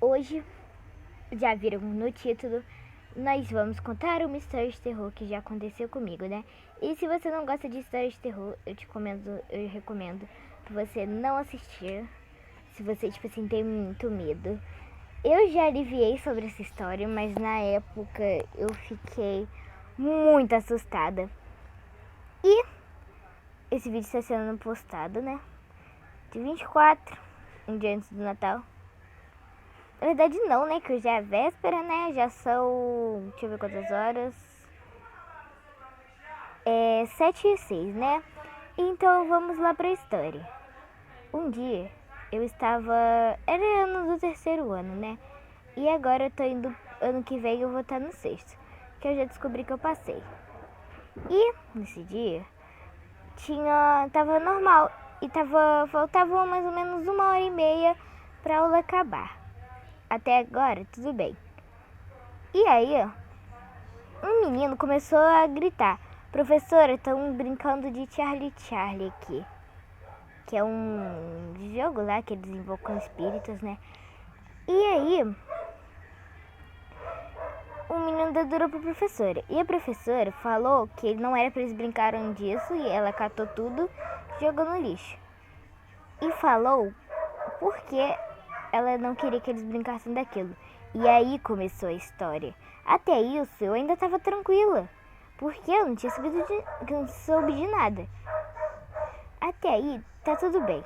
Hoje, já viram no título, nós vamos contar uma história de terror que já aconteceu comigo, né? E se você não gosta de história de terror, eu recomendo que você não assistir, se você, tipo assim, tem muito medo. Eu já aliviei sobre essa história, mas na época eu fiquei muito assustada. E esse vídeo está sendo postado, né? De 24, um dia antes do Natal. Na verdade não, né? Que hoje é véspera, né? Já são... deixa eu ver quantas horas. 7h06, né? Então vamos lá pra história. Um dia eu estava... era ano do terceiro ano, né? E agora eu tô indo... ano que vem eu vou estar no sexto. Que eu já descobri que eu passei. E nesse dia tava normal. E faltava mais ou menos 1h30 pra aula acabar. Até agora, tudo bem. E aí, um menino começou a gritar: professora, estão brincando de Charlie Charlie aqui. Que é um jogo lá que eles invocam espíritos, né? E aí, o menino dedurou pra professora. E a professora falou que não era pra eles brincarem disso. E ela catou tudo e jogou no lixo. E falou porque ela não queria que eles brincassem daquilo. E aí começou a história. Até isso eu ainda estava tranquila, porque eu não tinha soube de nada. Até aí tá tudo bem.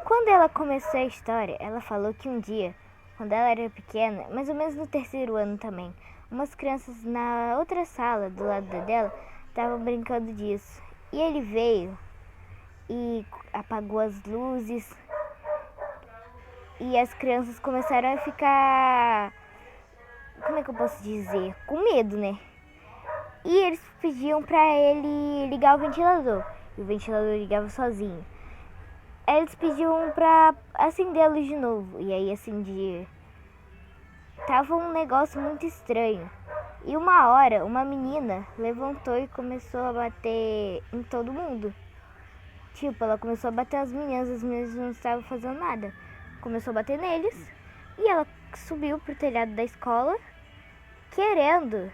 Quando ela começou a história, ela falou que um dia, quando ela era pequena, mais ou menos no terceiro ano também, umas crianças na outra sala do lado dela estavam brincando disso. E ele veio e apagou as luzes. E as crianças começaram a ficar, como é que eu posso dizer, com medo, né? E eles pediam pra ele ligar o ventilador. E o ventilador ligava sozinho. Aí eles pediam pra acender a luz de novo. E aí acendia. Tava um negócio muito estranho. E uma hora, uma menina levantou e começou a bater em todo mundo. Tipo, ela começou a bater as meninas não estavam fazendo nada. Começou a bater neles. E ela subiu pro telhado da escola, querendo,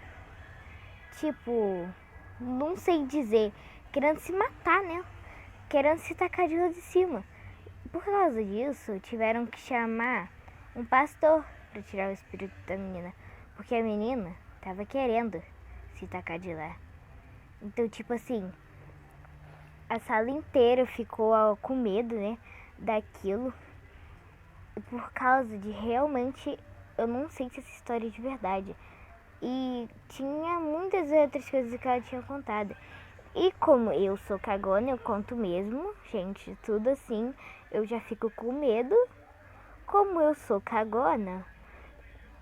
tipo, não sei dizer, querendo se matar, né? Querendo se tacar de lá de cima. Por causa disso, tiveram que chamar um pastor pra tirar o espírito da menina. Porque a menina tava querendo se tacar de lá. Então, tipo assim, a sala inteira ficou com medo, né? Daquilo. Por causa de realmente, eu não sei se essa história é de verdade. E tinha muitas outras coisas que ela tinha contado. E como eu sou cagona, eu conto mesmo, gente, tudo assim, eu já fico com medo. Como eu sou cagona,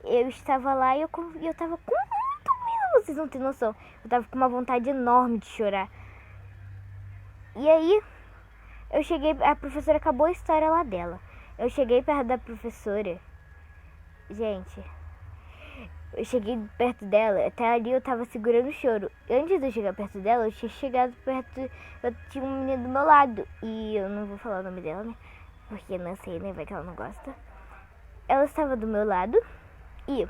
eu estava lá e eu tava com muito medo, vocês não têm noção. Eu tava com uma vontade enorme de chorar. E aí, eu cheguei, a professora acabou a história lá dela. Eu cheguei perto da professora. Gente, eu cheguei perto dela, até ali eu tava segurando o choro. Antes de eu chegar perto dela, eu tinha chegado perto, eu tinha um menino do meu lado. E eu não vou falar o nome dela, né? Porque não sei, né? Vai que ela não gosta. Ela estava do meu lado e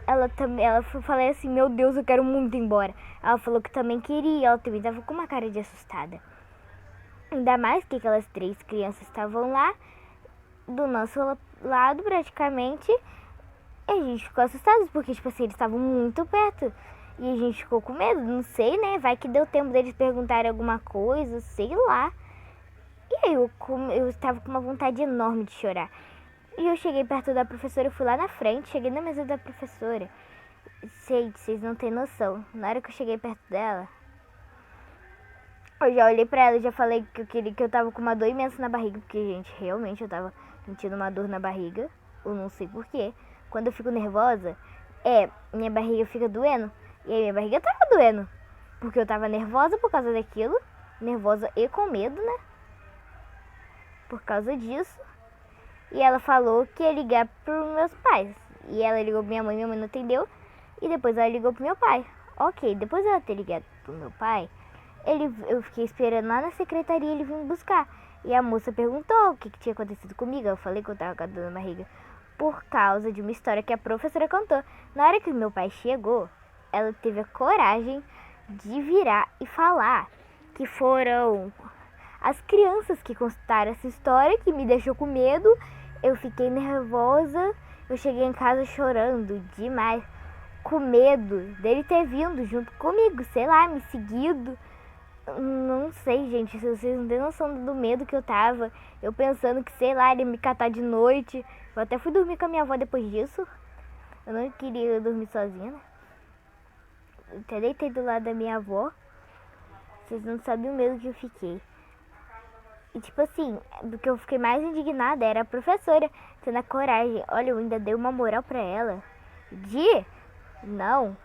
eu falei assim, meu Deus, eu quero muito ir embora. Ela falou que também queria, ela também tava com uma cara de assustada. Ainda mais que aquelas 3 crianças estavam lá, do nosso lado praticamente. E a gente ficou assustado, porque, tipo assim, eles estavam muito perto. E a gente ficou com medo, não sei, né? Vai que deu tempo deles perguntarem alguma coisa, sei lá. E aí eu estava com uma vontade enorme de chorar. E eu cheguei perto da professora, eu fui lá na frente, cheguei na mesa da professora. Gente, vocês não têm noção. Na hora que eu cheguei perto dela, eu já olhei pra ela e já falei que eu tava com uma dor imensa na barriga. Porque, gente, realmente eu tava sentindo uma dor na barriga. Eu não sei porquê. Quando eu fico nervosa, minha barriga fica doendo. E aí minha barriga tava doendo. Porque eu tava nervosa por causa daquilo. Nervosa e com medo, né? Por causa disso. E ela falou que ia ligar pros meus pais. E ela ligou pra minha mãe não atendeu. E depois ela ligou pro meu pai. Ok, depois dela ter ligado pro meu pai, eu fiquei esperando lá na secretaria ele vir me buscar. E a moça perguntou o que tinha acontecido comigo. Eu falei que eu tava com a dor na barriga por causa de uma história que a professora contou. Na hora que meu pai chegou, ela teve a coragem de virar e falar que foram as crianças que contaram essa história, que me deixou com medo. Eu fiquei nervosa, eu cheguei em casa chorando demais, com medo dele ter vindo junto comigo, sei lá, me seguido. Não sei, gente, se vocês não têm noção do medo que eu tava. Eu pensando que, sei lá, ele ia me catar de noite. Eu até fui dormir com a minha avó depois disso. Eu não queria dormir sozinha, né? Eu até deitei do lado da minha avó. Vocês não sabem o medo que eu fiquei. E tipo assim, do que eu fiquei mais indignada era a professora tendo a coragem. Olha, eu ainda dei uma moral pra ela de não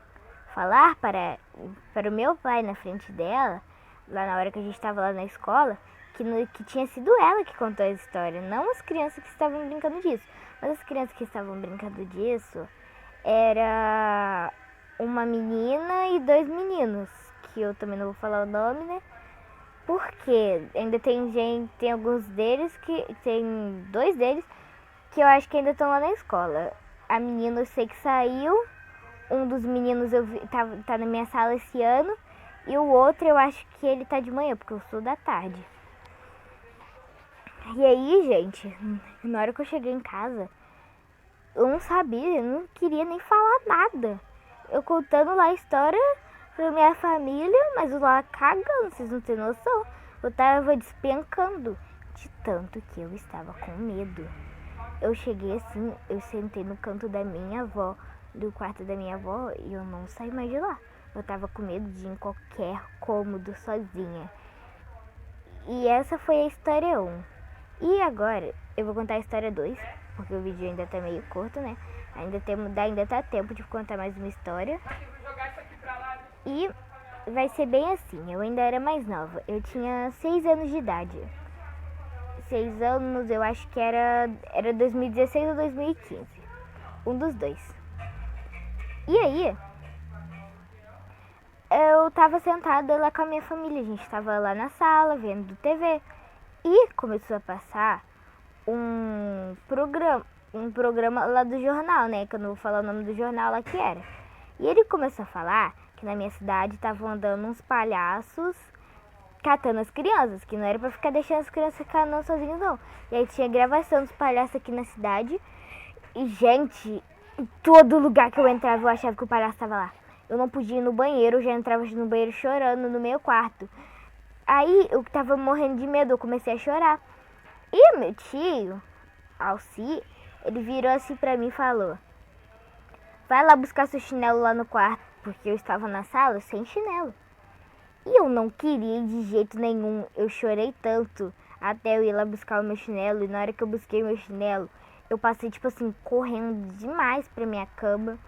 falar para o meu pai na frente dela, lá na hora que a gente estava lá na escola, que tinha sido ela que contou a história, não as crianças que estavam brincando disso. Mas as crianças que estavam brincando disso era uma menina e 2 meninos, que eu também não vou falar o nome, né? Porque ainda tem alguns deles tem 2 deles que eu acho que ainda estão lá na escola. A menina eu sei que saiu, um dos meninos eu vi, tá na minha sala esse ano, e o outro eu acho que ele tá de manhã, porque eu sou da tarde. E aí, gente, na hora que eu cheguei em casa, eu não sabia, eu não queria nem falar nada. Eu contando lá a história pra minha família, mas eu lá cagando, vocês não têm noção. Eu tava despencando de tanto que eu estava com medo. Eu cheguei assim, eu sentei no canto da minha avó, do quarto da minha avó, e eu não saí mais de lá. Eu tava com medo de ir em qualquer cômodo sozinha. E essa foi a história 1. E agora eu vou contar a história 2, porque o vídeo ainda tá meio curto, né? Ainda tá tempo de contar mais uma história. E vai ser bem assim, eu ainda era mais nova. Eu tinha 6 anos de idade. 6 anos, eu acho que era 2016 ou 2015. Um dos dois. E aí, eu tava sentada lá com a minha família. A gente tava lá na sala, vendo TV. E começou a passar um programa lá do jornal, né? Que eu não vou falar o nome do jornal lá que era. E ele começou a falar que na minha cidade estavam andando uns palhaços catando as crianças, que não era pra ficar deixando as crianças ficar não sozinhas, não. E aí tinha gravação dos palhaços aqui na cidade. E, gente, em todo lugar que eu entrava eu achava que o palhaço tava lá. Eu não podia ir no banheiro, eu já entrava no banheiro chorando no meu quarto. Aí eu tava morrendo de medo, eu comecei a chorar. E meu tio, Alci, ele virou assim pra mim e falou: vai lá buscar seu chinelo lá no quarto, porque eu estava na sala sem chinelo. E eu não queria ir de jeito nenhum, eu chorei tanto até eu ir lá buscar o meu chinelo. E na hora que eu busquei o meu chinelo, eu passei, tipo assim, correndo demais pra minha cama.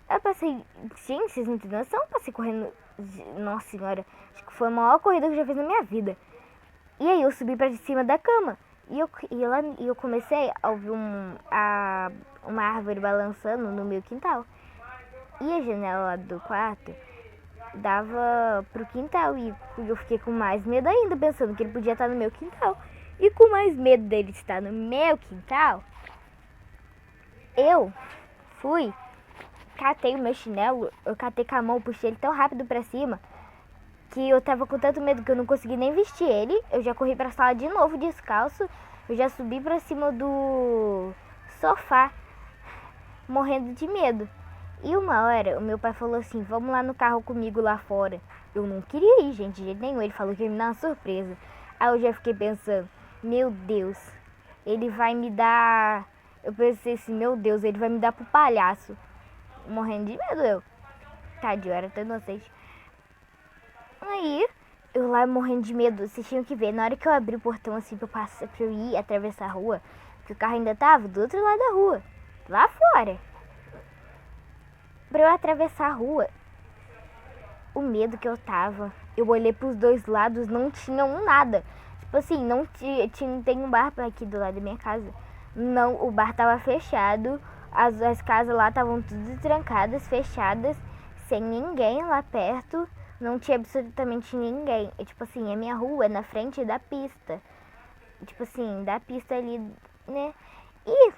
Eu passei, gente, vocês não têm noção? Eu passei correndo, nossa senhora, acho que foi a maior corrida que eu já fiz na minha vida. E aí eu subi pra cima da cama. E eu comecei a ouvir uma árvore balançando no meu quintal. E a janela do quarto dava pro quintal. E eu fiquei com mais medo ainda, pensando que ele podia estar no meu quintal. E com mais medo dele estar no meu quintal, eu fui, catei o meu chinelo, eu catei com a mão, puxei ele tão rápido pra cima que eu tava com tanto medo que eu não consegui nem vestir ele. Eu já corri pra sala de novo descalço. Eu já subi pra cima do sofá, morrendo de medo. E uma hora o meu pai falou assim: vamos lá no carro comigo lá fora. Eu não queria ir, gente, de jeito nenhum. Ele falou que ia me dar uma surpresa. Aí eu já fiquei pensando: meu Deus, ele vai me dar... Eu pensei assim: meu Deus, ele vai me dar pro palhaço. Morrendo de medo eu. Tadinho, eu era tão inocente. Aí, eu lá morrendo de medo, vocês tinham que ver, na hora que eu abri o portão assim pra eu ir atravessar a rua, que o carro ainda tava do outro lado da rua, lá fora. Pra eu atravessar a rua, o medo que eu tava, eu olhei pros dois lados, não tinha nada. Tipo assim, não tem um bar aqui do lado da minha casa. Não, o bar tava fechado, as casas lá estavam tudo trancadas, fechadas, sem ninguém lá perto. Não tinha absolutamente ninguém. E, tipo assim, a minha rua é na frente da pista. Tipo assim, da pista ali, né? E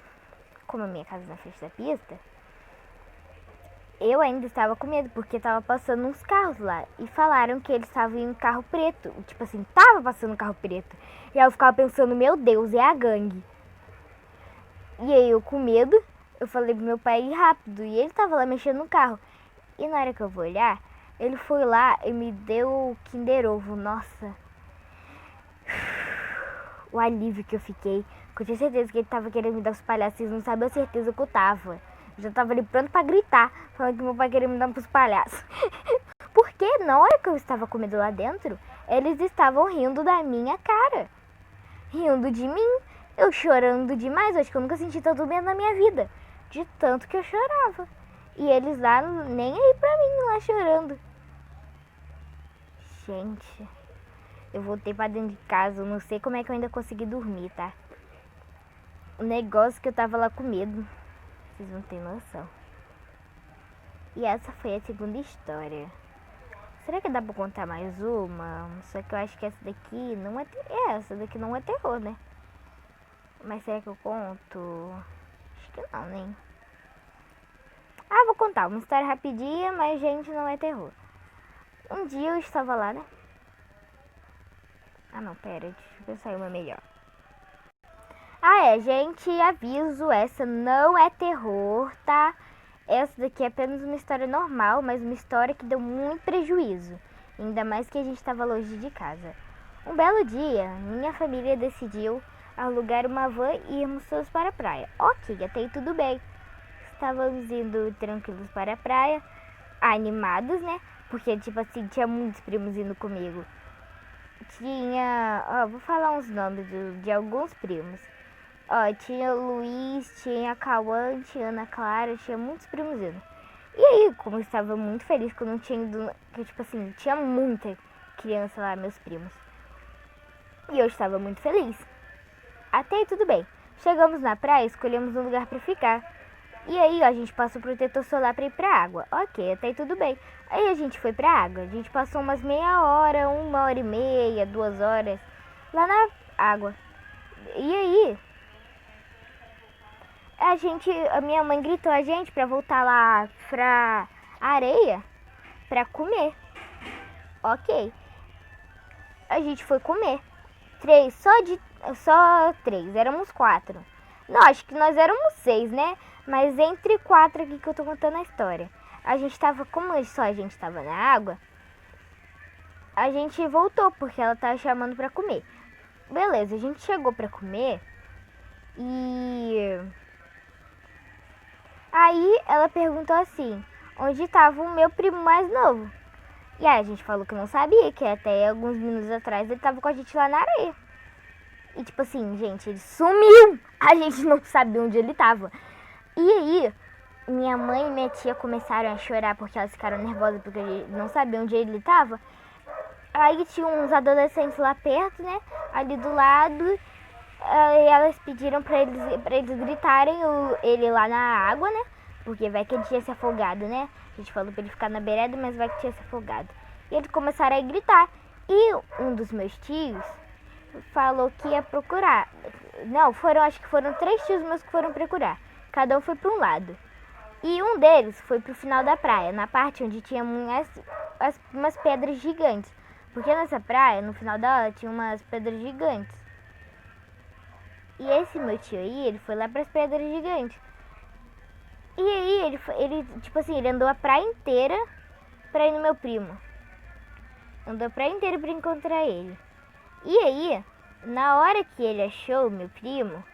como a minha casa é na frente da pista, eu ainda estava com medo, porque tava passando uns carros lá. E falaram que eles estavam em um carro preto. Tipo assim, tava passando um carro preto. E aí eu ficava pensando, meu Deus, é a gangue. E aí eu com medo, eu falei pro meu pai ir rápido. E ele tava lá mexendo no carro. E na hora que eu vou olhar, ele foi lá e me deu o Kinder Ovo. Nossa, o alívio que eu fiquei. Porque eu tinha certeza que ele tava querendo me dar os palhaços. Vocês não sabem a certeza que eu tava. Eu já tava ali pronto pra gritar, falando que meu pai queria me dar pros palhaços. Porque na hora que eu estava com medo lá dentro, eles estavam rindo da minha cara. Rindo de mim. Eu chorando demais. Acho que eu nunca senti tanto medo na minha vida. De tanto que eu chorava. E eles lá nem aí pra mim, lá chorando. Gente, eu voltei pra dentro de casa. Eu não sei como é que eu ainda consegui dormir, tá? O negócio que eu tava lá com medo. Vocês não tem noção. E essa foi a segunda história. Será que dá pra contar mais uma? Só que eu acho que essa daqui não é... essa daqui não é terror, né? Mas será que eu conto? Acho que não, nem. Ah, vou contar. Uma história rapidinha, mas, gente, não é terror. Um dia eu estava lá, né? Ah, não, pera. Deixa eu pensar uma melhor. Ah, gente, aviso, essa não é terror, tá? Essa daqui é apenas uma história normal, mas uma história que deu muito prejuízo. Ainda mais que a gente estava longe de casa. Um belo dia, minha família decidiu alugar uma van e irmos todos para a praia. Ok, até aí tudo bem. Estávamos indo tranquilos para a praia, animados, né? Porque, tipo assim, tinha muitos primos indo comigo. Tinha... vou falar uns nomes de alguns primos. Tinha o Luiz, tinha a Cauã, tinha a Ana Clara, tinha muitos primos indo. E aí, como eu estava muito feliz que eu não tinha ido... Que, tipo assim, tinha muita criança lá, meus primos. E eu estava muito feliz. Até aí tudo bem. Chegamos na praia, escolhemos um lugar para ficar. E aí, a gente passou protetor solar para ir pra água. Ok, até aí tudo bem. Aí a gente foi pra água. A gente passou umas meia hora, 1h30, 2 horas lá na água. E aí... a minha mãe gritou a gente pra voltar lá pra areia pra comer. Ok. A gente foi comer. Só 3, éramos 4. Não, acho que nós éramos 6, né? Mas entre 4 aqui que eu tô contando a história. A gente tava, como só a gente tava na água, a gente voltou porque ela tava chamando pra comer. Beleza, a gente chegou pra comer e... Aí ela perguntou assim, onde estava o meu primo mais novo? E aí a gente falou que não sabia, que até alguns minutos atrás ele tava com a gente lá na areia. E tipo assim, gente, ele sumiu! A gente não sabia onde ele tava. E aí, minha mãe e minha tia começaram a chorar porque elas ficaram nervosas porque não sabiam onde ele tava. Aí tinha uns adolescentes lá perto, né? Ali do lado. E elas pediram pra eles gritarem ele lá na água, né? Porque vai que ele tinha se afogado, né? A gente falou pra ele ficar na beirada, mas vai que tinha se afogado. E eles começaram a gritar. E um dos meus tios falou que ia procurar. Não, acho que foram 3 tios meus que foram procurar. Cada um foi pra um lado. E um deles foi pro final da praia, na parte onde tinha umas pedras gigantes. Porque nessa praia, no final dela, tinha umas pedras gigantes. E esse meu tio aí, ele foi lá pras pedras gigantes. E aí, ele tipo assim, ele andou a praia inteira pra ir no meu primo. Andou a praia inteira pra encontrar ele. E aí, na hora que ele achou o meu primo,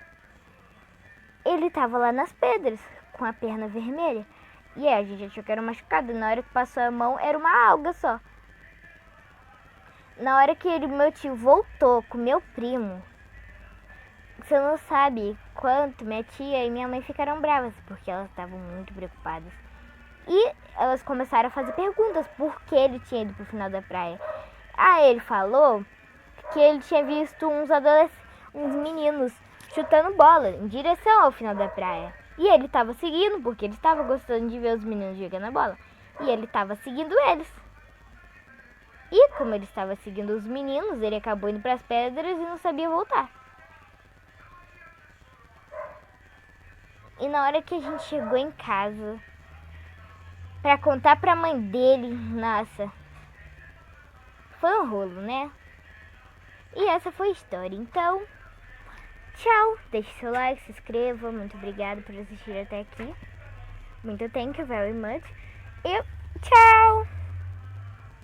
ele tava lá nas pedras, com a perna vermelha. E aí, a gente achou que era um machucado. Na hora que passou a mão, era uma alga só. Na hora que meu tio voltou com meu primo, você não sabe quanto minha tia e minha mãe ficaram bravas, porque elas estavam muito preocupadas. E elas começaram a fazer perguntas por que ele tinha ido pro final da praia. Aí ele falou que ele tinha visto uns meninos chutando bola em direção ao final da praia. E ele estava seguindo, porque ele estava gostando de ver os meninos jogando a bola. E ele estava seguindo eles. E como ele estava seguindo os meninos, ele acabou indo para as pedras e não sabia voltar. E na hora que a gente chegou em casa pra contar pra mãe dele, nossa, foi um rolo, né? E essa foi a história. Então, tchau. Deixe seu like, se inscreva. Muito obrigada por assistir até aqui. Muito thank you very much. E tchau!